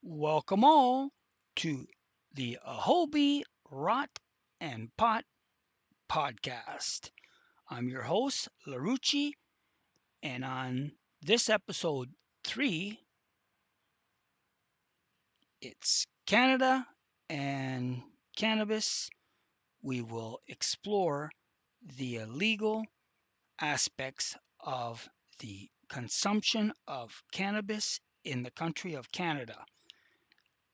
Welcome all to the AHOBI Rott and Pot podcast. I'm your host, Larucci, and on this episode 3, it's Canada and cannabis. We will explore the illegal aspects of the consumption of cannabis in the country of Canada.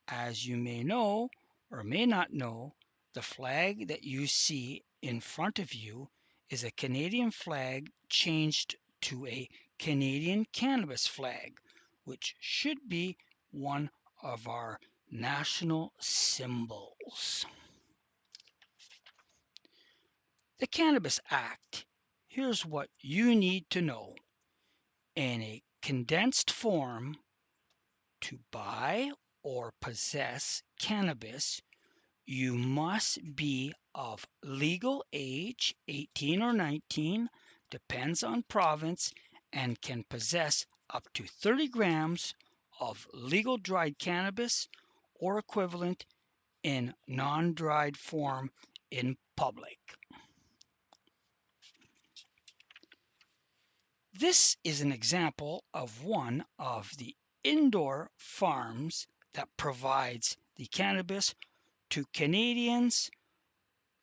As you may know or may not know, the flag that you see in front of you is a Canadian flag changed to a Canadian cannabis flag, which should be one of our national symbols. The Cannabis Act. Here's what you need to know. In a condensed form, to buy or possess cannabis, you must be of legal age, 18 or 19, depends on province, and can possess up to 30 grams of legal dried cannabis or equivalent in non dried form in public. This is an example of one of the indoor farms that provides the cannabis to Canadians.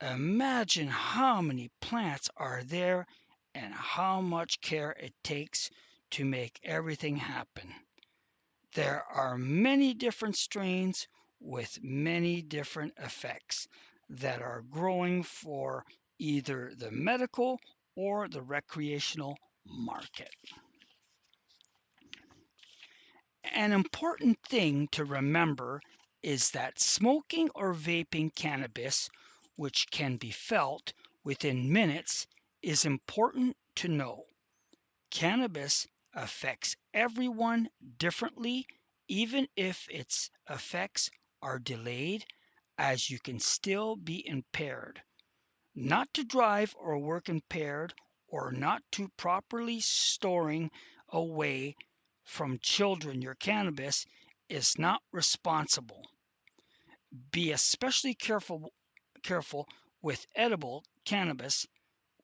Imagine how many plants are there and how much care it takes to make everything happen. There are many different strains with many different effects that are growing for either the medical or the recreational market. An important thing to remember is that smoking or vaping cannabis, which can be felt within minutes, is important to know. Cannabis affects everyone differently, even if its effects are delayed, as you can still be impaired. Not to drive or work impaired, or not to properly storing away from children your cannabis is not responsible. Be especially careful with edible cannabis,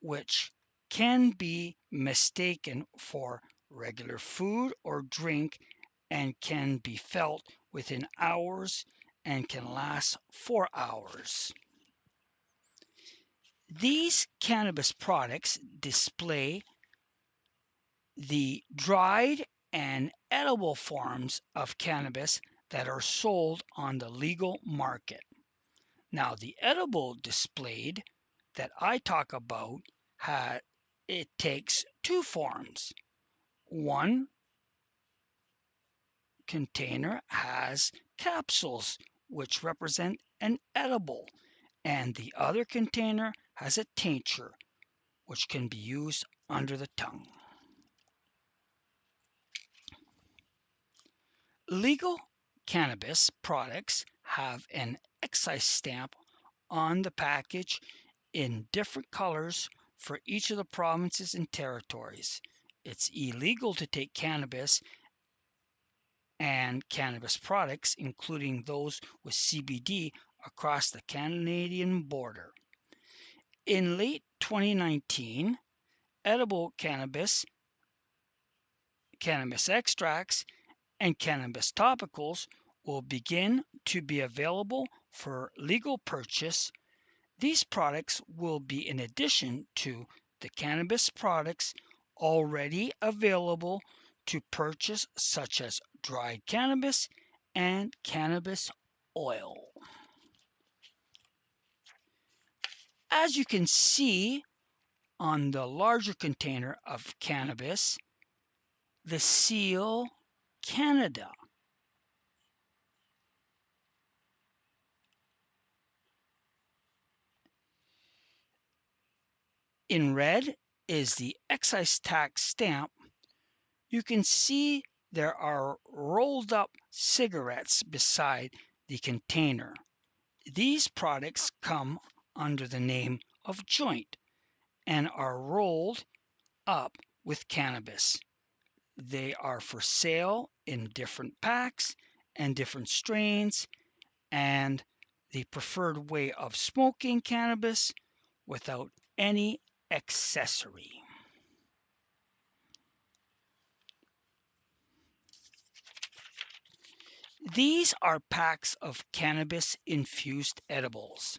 which can be mistaken for regular food or drink and can be felt within hours and can last for hours. These cannabis products display the dried and edible forms of cannabis that are sold on the legal market. Now, the edible displayed that I talk about, it takes two forms. One container has capsules, which represent an edible, and the other container has a tincture, which can be used under the tongue. Legal cannabis products have an excise stamp on the package in different colors for each of the provinces and territories. It's illegal to take cannabis and cannabis products, including those with CBD, across the Canadian border. In late 2019, edible cannabis, cannabis extracts, and cannabis topicals will begin to be available for legal purchase. These products will be in addition to the cannabis products already available to purchase, such as dried cannabis and cannabis oil. As you can see on the larger container of cannabis, the seal Canada. In red is the excise tax stamp. You can see there are rolled up cigarettes beside the container. These products come under the name of joint and are rolled up with cannabis. They are for sale in different packs and different strains, and the preferred way of smoking cannabis without any accessory. These are packs of cannabis infused edibles.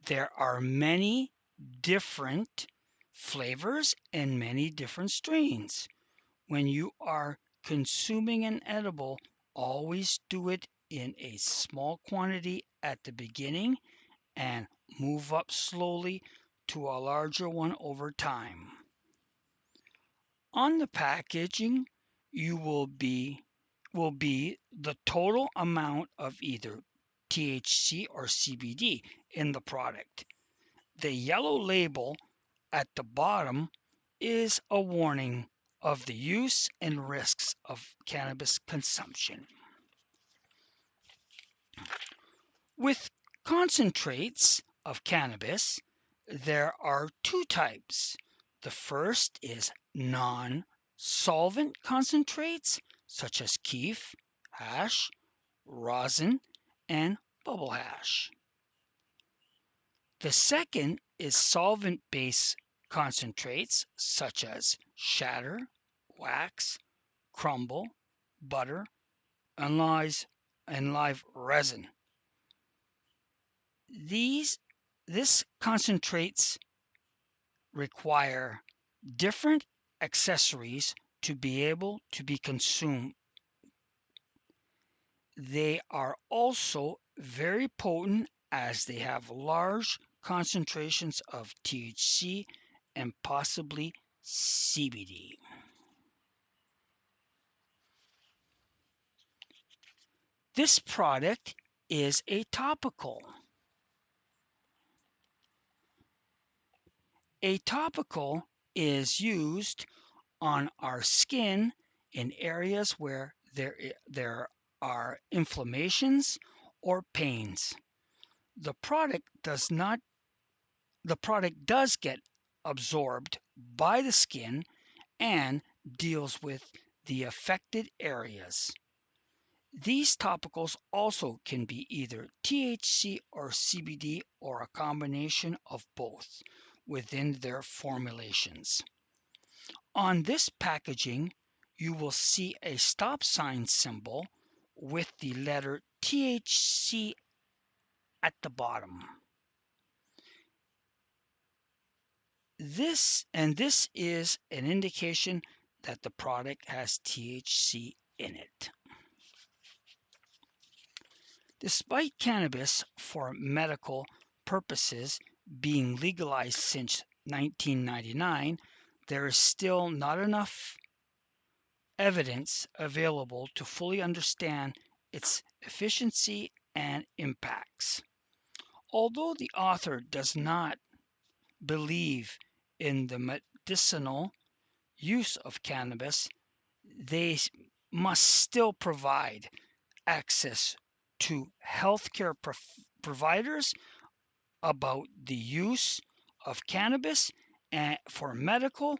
There are many different flavors and many different strains. When you are consuming an edible, always do it in a small quantity at the beginning and move up slowly to a larger one over time. On the packaging, you will be the total amount of either THC or CBD in the product. The yellow label at the bottom is a warning of the use and risks of cannabis consumption. With concentrates of cannabis, there are two types. The first is non solvent concentrates, such as keef, hash, rosin, and bubble hash. The second is solvent based concentrates, such as shatter, wax, crumble, butter, and live resin. These this concentrates require different accessories to be able to be consumed. They are also very potent as they have large concentrations of THC and possibly CBD. This product is a topical. A topical is used on our skin in areas where there are inflammations or pains. The product does not the product does get absorbed by the skin and deals with the affected areas. These topicals also can be either THC or CBD or a combination of both within their formulations. On this packaging, you will see a stop sign symbol with the letter THC at the bottom. This is an indication that the product has THC in it. Despite cannabis for medical purposes being legalized since 1999, there is still not enough evidence available to fully understand its efficiency and impacts. Although the author does not believe in the medicinal use of cannabis, they must still provide access to healthcare providers about the use of cannabis for medical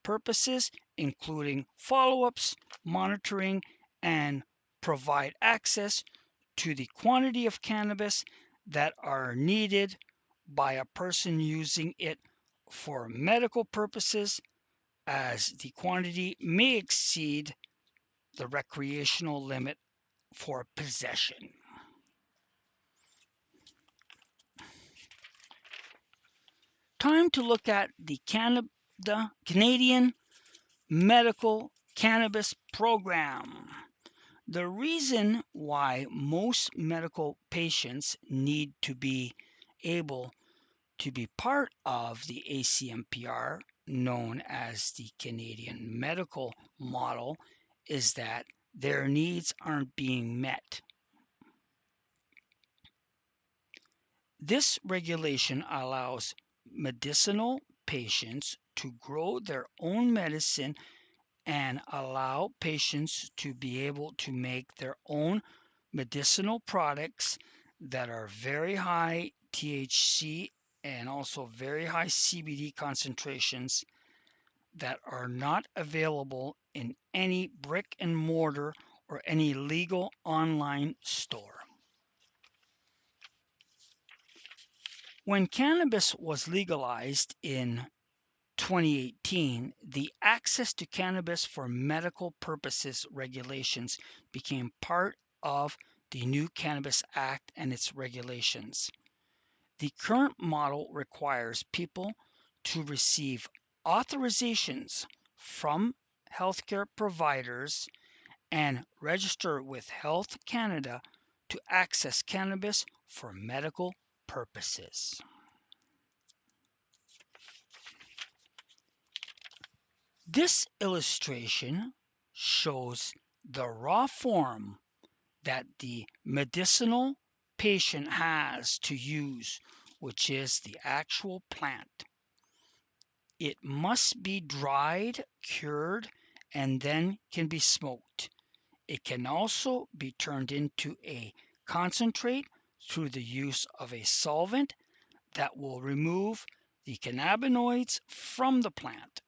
purposes, including follow ups, monitoring, and provide access to the quantity of cannabis that are needed by a person using it for medical purposes, as the quantity may exceed the recreational limit for possession. Time to look at the Canadian Medical Cannabis Program. The reason why most medical patients need to be able to be part of the ACMPR, known as the Canadian Medical Model, is that their needs aren't being met. This regulation allows medicinal patients to grow their own medicine and allow patients to be able to make their own medicinal products that are very high THC and also very high CBD concentrations that are not available in any brick and mortar or any legal online store. When cannabis was legalized in 2018, the Access to Cannabis for Medical Purposes regulations became part of the new Cannabis Act and its regulations. The current model requires people to receive authorizations from healthcare providers and register with Health Canada to access cannabis for medical purposes. This illustration shows the raw form that the medicinal patient has to use, which is the actual plant. It must be dried, cured, and then can be smoked. It can also be turned into a concentrate through the use of a solvent that will remove the cannabinoids from the plant.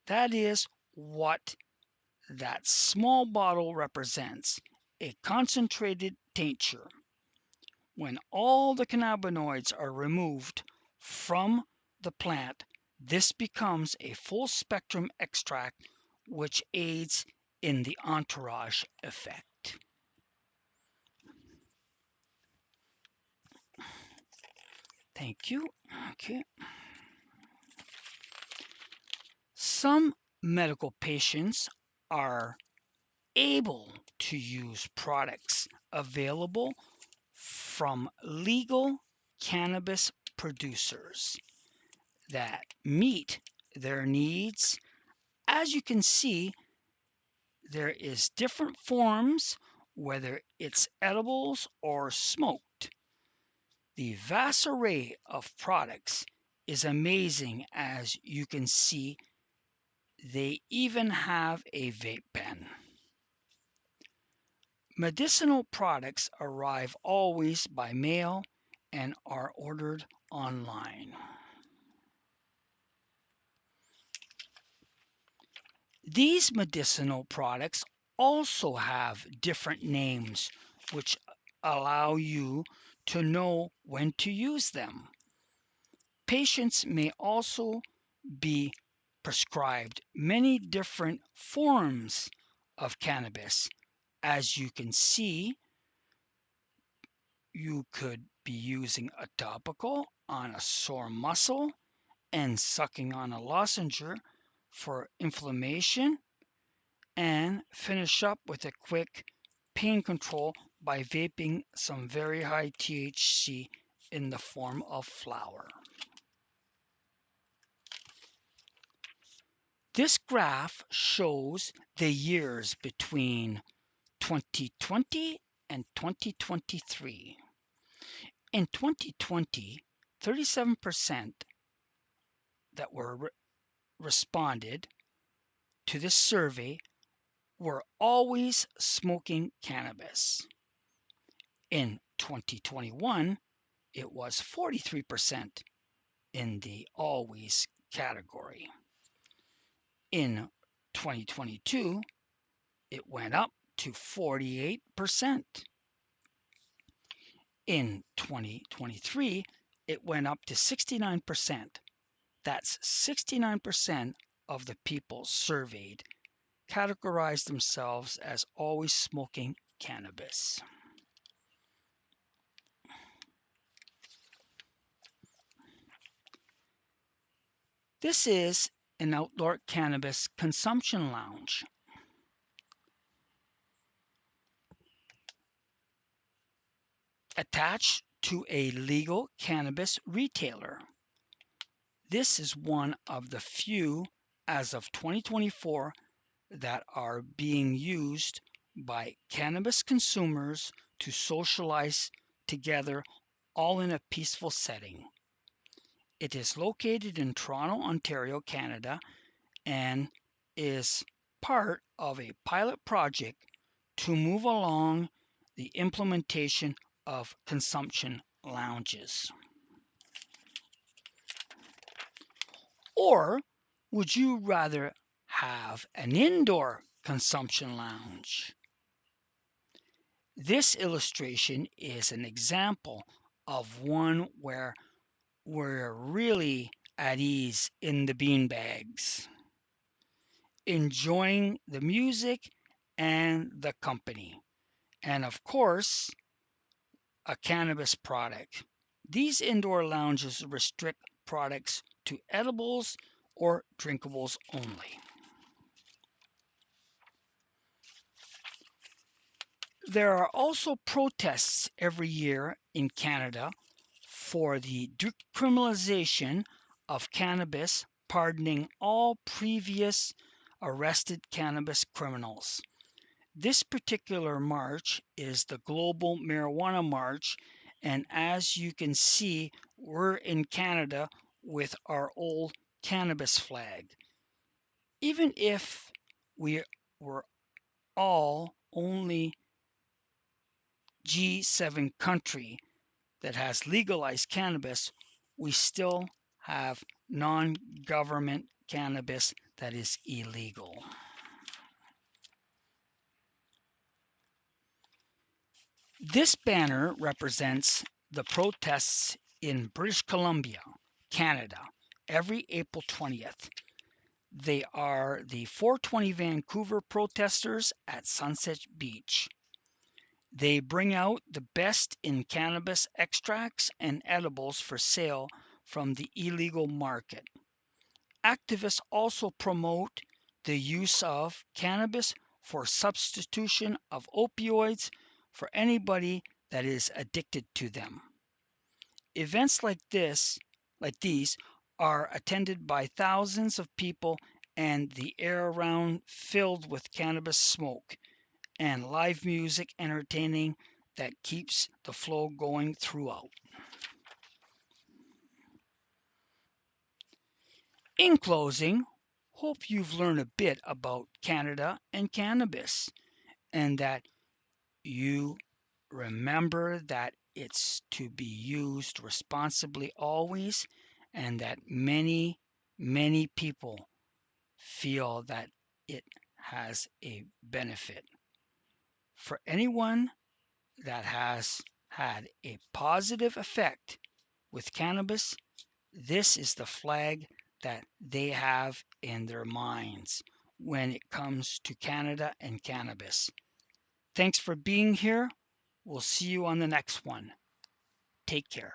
That is what that small bottle represents, a concentrated tincture. When all the cannabinoids are removed from the plant, this becomes a full spectrum extract which aids in the entourage effect. Thank you. Okay. Some medical patients are able to use products available from legal cannabis producers that meet their needs. As you can see, there is different forms, whether it's edibles or smoked. The vast array of products is amazing. As you can see, they even have a vape pen. Medicinal products arrive always by mail and are ordered online. These medicinal products also have different names, which allow you to know when to use them. Patients may also be prescribed many different forms of cannabis. As you can see, you could be using a topical on a sore muscle and sucking on a lozenge for inflammation, and finish up with a quick pain control by vaping some very high THC in the form of flower. This graph shows the years between 2020 and 2023. In 2020, 37% that were responded to this survey were always smoking cannabis. In 2021, it was 43% in the always category. In 2022, it went up to 48%. In 2023, it went up to 69%. That's 69% of the people surveyed categorized themselves as always smoking cannabis. This is an outdoor cannabis consumption lounge. Attached to a legal cannabis retailer. This is one of the few, as of 2024, that are being used by cannabis consumers to socialize together, all in a peaceful setting. It is located in Toronto, Ontario, Canada, and is part of a pilot project to move along the implementation of consumption lounges. Or would you rather have an indoor consumption lounge. This illustration is an example of one where we're really at ease in the beanbags, enjoying the music and the company, and of course, a cannabis product. These indoor lounges restrict products to edibles or drinkables only. There are also protests every year in Canada for the decriminalization of cannabis, pardoning all previous arrested cannabis criminals. This particular march is the Global Marijuana March, and as you can see, we're in Canada with our old cannabis flag. Even if we were all only G7 country that has legalized cannabis, we still have non-government cannabis that is illegal. This banner represents the protests in British Columbia, Canada, every April 20th. They are the 420 Vancouver protesters at Sunset Beach. They bring out the best in cannabis extracts and edibles for sale from the illegal market. Activists also promote the use of cannabis for substitution of opioids for anybody that is addicted to them. Events like these, are attended by thousands of people and the air around filled with cannabis smoke and live music entertaining that keeps the flow going throughout. In closing, hope you've learned a bit about Canada and cannabis and that you remember that it's to be used responsibly always, and that many people feel that it has a benefit. For anyone that has had a positive effect with cannabis, this is the flag that they have in their minds when it comes to Canada and cannabis. Thanks for being here. We'll see you on the next one. Take care.